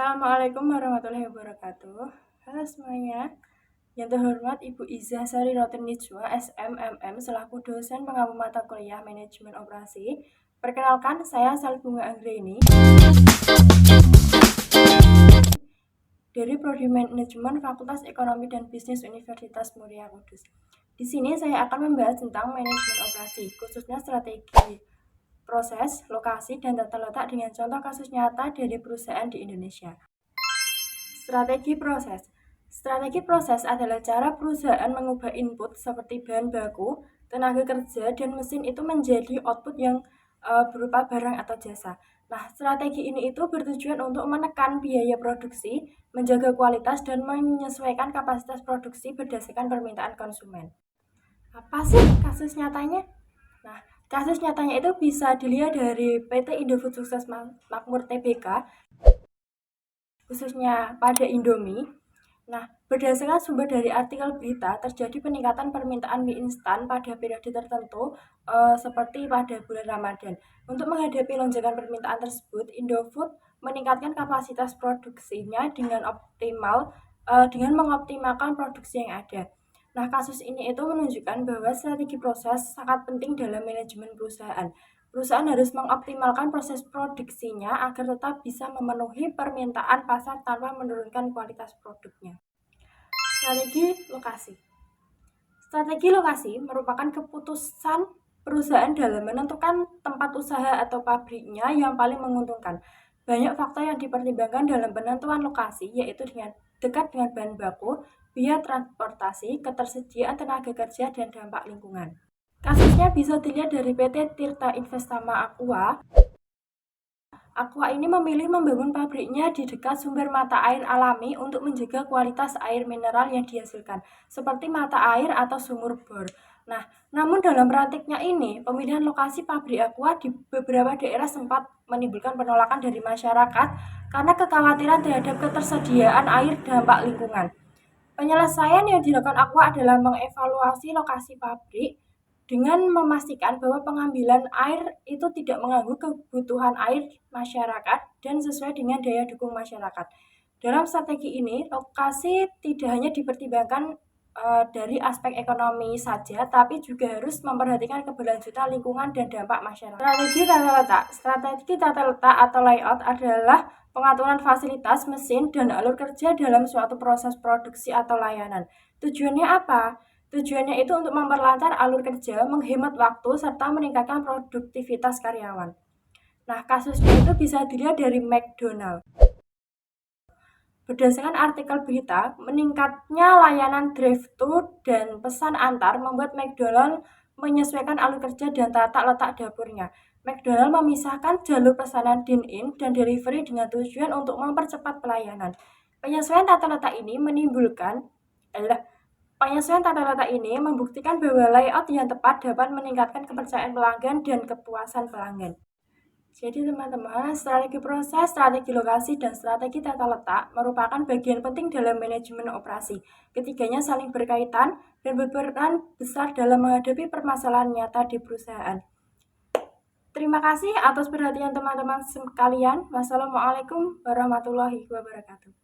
Assalamualaikum warahmatullahi wabarakatuh. Halo semuanya. Yang terhormat Ibu Iza Sari Rotinitswa, SMMM, selaku dosen pengampu mata kuliah Manajemen Operasi. Perkenalkan, saya Salih Bunga Anggraini dari Prodi Manajemen Fakultas Ekonomi dan Bisnis Universitas Muria Kudus. Di sini saya akan membahas tentang manajemen operasi, khususnya strategi, proses, lokasi, dan tata letak dengan contoh kasus nyata dari perusahaan di Indonesia. Strategi proses adalah cara perusahaan mengubah input seperti bahan baku, tenaga kerja, dan mesin itu menjadi output yang berupa barang atau jasa. Nah, strategi ini itu bertujuan untuk menekan biaya produksi, menjaga kualitas, dan menyesuaikan kapasitas produksi berdasarkan permintaan konsumen. Apa sih kasus nyatanya? Nah, kasus nyatanya itu bisa dilihat dari PT Indofood Sukses Makmur Tbk, khususnya pada Indomie. Nah, berdasarkan sumber dari artikel berita, terjadi peningkatan permintaan mie instan pada periode tertentu seperti pada bulan Ramadan. Untuk menghadapi lonjakan permintaan tersebut, Indofood meningkatkan kapasitas produksinya dengan mengoptimalkan produksi yang ada. Nah, kasus ini itu menunjukkan bahwa strategi proses sangat penting dalam manajemen perusahaan. Perusahaan harus mengoptimalkan proses produksinya agar tetap bisa memenuhi permintaan pasar tanpa menurunkan kualitas produknya. Strategi lokasi merupakan keputusan perusahaan dalam menentukan tempat usaha atau pabriknya yang paling menguntungkan. Banyak faktor yang dipertimbangkan dalam penentuan lokasi, yaitu dekat dengan bahan baku, biaya transportasi, ketersediaan tenaga kerja, dan dampak lingkungan. Kasusnya bisa dilihat dari PT Tirta Investama Aqua. Aqua ini memilih membangun pabriknya di dekat sumber mata air alami untuk menjaga kualitas air mineral yang dihasilkan, seperti mata air atau sumur bor. Nah, namun dalam praktiknya ini, pemilihan lokasi pabrik Aqua di beberapa daerah sempat menimbulkan penolakan dari masyarakat karena kekhawatiran terhadap ketersediaan air dampak lingkungan. Penyelesaian yang dilakukan Aqua adalah mengevaluasi lokasi pabrik dengan memastikan bahwa pengambilan air itu tidak mengganggu kebutuhan air masyarakat dan sesuai dengan daya dukung masyarakat. Dalam strategi ini, lokasi tidak hanya dipertimbangkan dari aspek ekonomi saja, tapi juga harus memperhatikan keberlanjutan lingkungan dan dampak masyarakat. Strategi tata letak atau layout adalah pengaturan fasilitas, mesin, dan alur kerja dalam suatu proses produksi atau layanan. Tujuannya apa? Tujuannya itu untuk memperlancar alur kerja, menghemat waktu, serta meningkatkan produktivitas karyawan. Nah, kasusnya itu bisa dilihat dari McDonald. Berdasarkan artikel berita, meningkatnya layanan drive-thru dan pesan antar membuat McDonald menyesuaikan alur kerja dan tata letak dapurnya. McDonald memisahkan jalur pesanan dine-in dan delivery dengan tujuan untuk mempercepat pelayanan. Penyesuaian tata letak ini membuktikan bahwa layout yang tepat dapat meningkatkan kepercayaan pelanggan dan kepuasan pelanggan. Jadi teman-teman, strategi proses, strategi lokasi, dan strategi tata letak merupakan bagian penting dalam manajemen operasi. Ketiganya saling berkaitan dan berperan besar dalam menghadapi permasalahan nyata di perusahaan. Terima kasih atas perhatian teman-teman sekalian. Wassalamualaikum warahmatullahi wabarakatuh.